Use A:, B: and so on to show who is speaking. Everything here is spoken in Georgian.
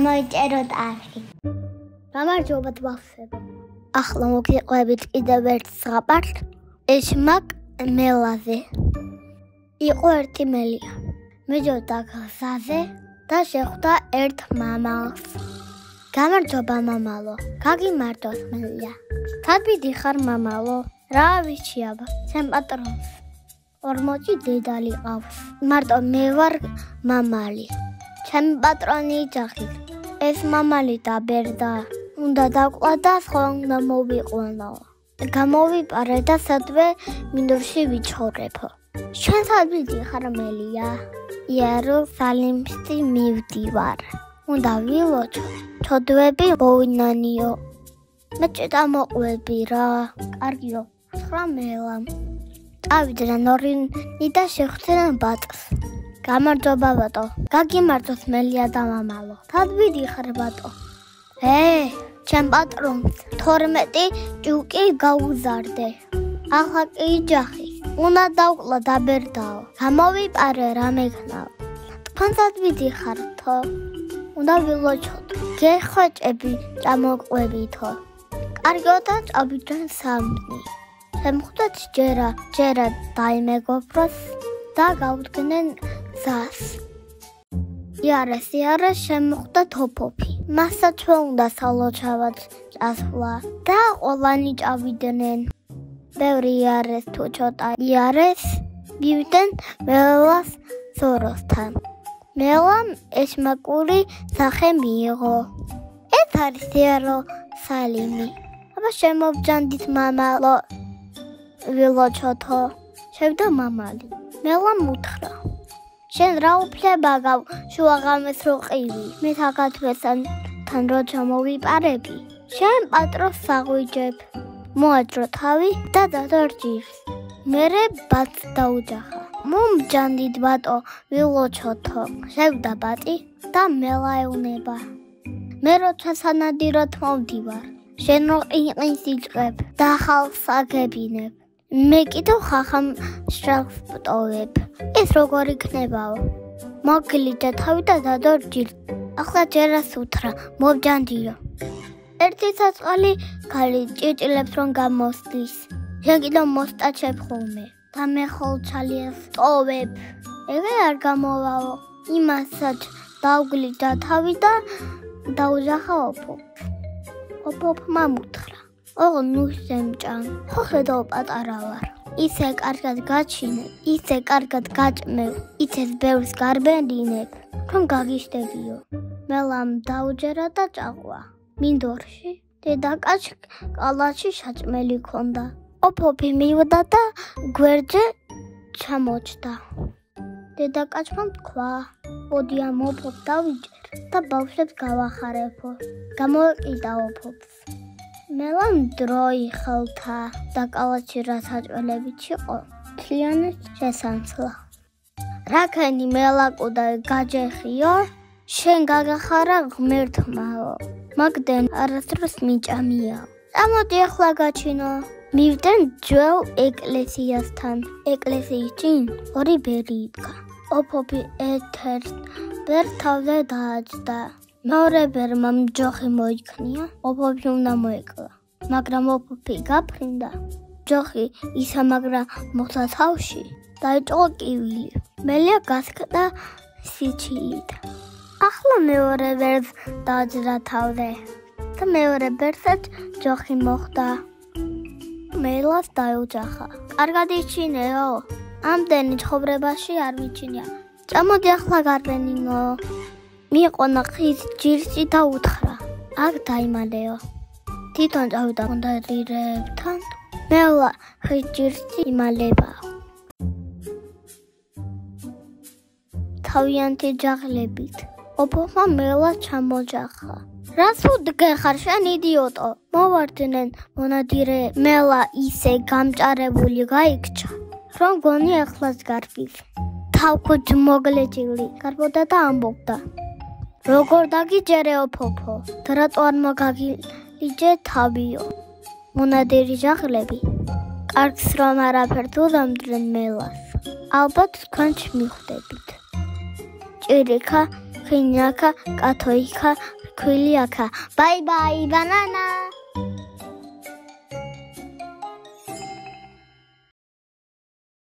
A: გამოიწეროთ არხი. გამარჯობათ ბავშვებო. ახლა მოგიყვებით კიდევ ერთ ზღაპარს ეშმაკ მელაზე. იყო ერთი მელია. მეჯობდა გზაზე და შეხვდა ერთ მამალს. გამარჯობა მამალო, გაგიმარტოს მელია. თაბიდი ხარ მამალო, რა ვიცი აბა, ჩემ პატრონს. ორმოჭი დედალი ყავს. მარტო მე ვარ მამალი. ჩემი პატრონი იძახის. ეს მამალი დაბერდა. უნდა დაგყვა და სხვა უნდა მოვიყვანო. გამოვიპარე და სადვე მინდორში ვიცხოვრებო. ჩვენ თაბიდი ხარ მელია. იერუსალიმში მივდივარ. უნდა ვილოჩო, ჩოდვები მოვინანიო. მე ჭედა მოყვები რა. კარგიო, სხვა მელამ. წავიდნენ ორინი და შეხვდნენ ბატს. გამარჯობა ბატო, გაგიმართოს მელია და მამალო. თაბიდი ხარ ბატო. ჩემ პატრონს 12 ჭუკი გაუზარდე. ახლა კი იჯახის. უნდა დავყლა დაბერდაო. გამოვიპარე რა მეკნაო. თქვენ თაბიდი ხართო. უნდა ვილოჩოთ. გეხვეჭები წამოყვებითო. კარგიო და წავიდნენ სამნი. შემხვდათ ჯერა დაიმეგობროს და გავდგნენ გზას. იარეს შემხვდა თოფოფი. მასაც უნდა სალოჩავად წასვლა და ყველანი წავიდნენ. ბევრი იარეს თუ ცოტა იარეს მივიდნენ მელას ზოროსთან. მელამ ეშმაკური სახე მიიღო. ეს არის იერუსალიმი. აბა შემოვჯანდით მამალო. ვილოჩოთო. შევდა მამალი. მელამ უთხრა. შენ რა უფლება გაქვს შუაღამეს რო ყივი? მე თაგათვესთან რო ჩამოვიპარები. შენ პატრონს საღვიჯებ. მოაჭრო თავი და დადარჯირს. მერე ბატს დაუჯახა. მომჯანდით ბატო, ვილოჩოთო. შევდა ბატი და მელა ეუნება. მე როცა სანადიროდ მოვდივარ. შენ რო ყინყინს იჭყებ და ხალხს აგებინებ. მე კიდევ ხახამ შევსტოვებ. ეს როგორ იქნებაო? მოგლიდა თავი და დადარჯირ. ახლა ჯერას უთრა, მოვჯანდიო. ერთი საწყალი ქალი ჭიჭილებს რომ გამოსდის. შენ კიდევ მოსტაჩებ ხოლმე. და მე ხოლ ჩალიას სტოვებ. ეგრე არ გამოვაო. იმასაც დავგლიდა თავი და დაუჯახა ოფოფს. ოფოფმა მუთხრა. ნუ შემჭამ. ხო ხედავ პატარა ვარ. ისე კარგად გაჩინე, ისე კარგად გაჭმევ, იცეს ბევრს გარბენინებ, რომ გაგიშდებიო. მელამ დაუჯერა და ჭაყვა. მინდორში დედაკაცს კალათში საჭმელი ქონდა. ოფოფი მივდა და გვერდზე ჩამოჭდა. დედაკაცმა თქვა, მოდი ამ ოფოფს დავიჭერ და ბავშვებს გავახარებო. გამოვიყიდა ოფოფს. მელამ დრო იხელთა და კალათში რა საჭმელებიც იყო, მთლიანად შესანცლა. რაქენი მელაკო და გაჯეხიო, შენ გაგახარა ღმერთმაო. მაგდენ არასდროს მიჭამია. წამოდი ახლა გაჩინო. მივდნენ ძველ ეკლესიასთან. ეკლესიის წინ ორი ბერი იდგა. ოფოფი ერთ-ერთ ბერს თავზე დააჯდა. მეორე ბერმა ჯოხი მოიქნია, ოფოფი უნდა მოეკლა. მაგრამ ოფოფი გაფრინდა. ჯოხი ისამაგრა მოხდა თავში, დაიჭყო კივილი. მელია გასკდა სიჩილით. ახლა მეორე ბერს დააჯდა თავზე. და მეორე ბერსაც ჯოხი მოხდა. მელას დაუჯახა. კარგად იჩინეო. ამდენი ცხოვრებაში არ ვიჩინია. წამოდი ახლა გარბენინო. მიყონა ხის ჯირსი და უთხრა. აქ დაიმალეო. თვითონ წავიდა მონდირებთან. მელა ხის ჯირსი იმალებაო. თავიანთი ჯაღლებით. ოფოფმა მელა ჩამოჯახა. რას უდგეხარ შენ იდიოტო? მოვარდნენ მონადირე. მელა ისე გამჭარებული გაიქჩა, რომ გონი ახლაც გარბის. თავქუჯ მოგლეჭილი გარბოდა და ამბობდა. როგორ დაგიჯერე ოფოფო? დრატო არ მოგაგიჯე თავიო. მონადირი ჯაღლები კარგს რომ არაფერთ უდამდნენ მელას. ალბათ თქვენც მიხვდებით. ჭირიქა, ხინიაქა, კათოიქა, ქვილი აქა. Bye bye banana.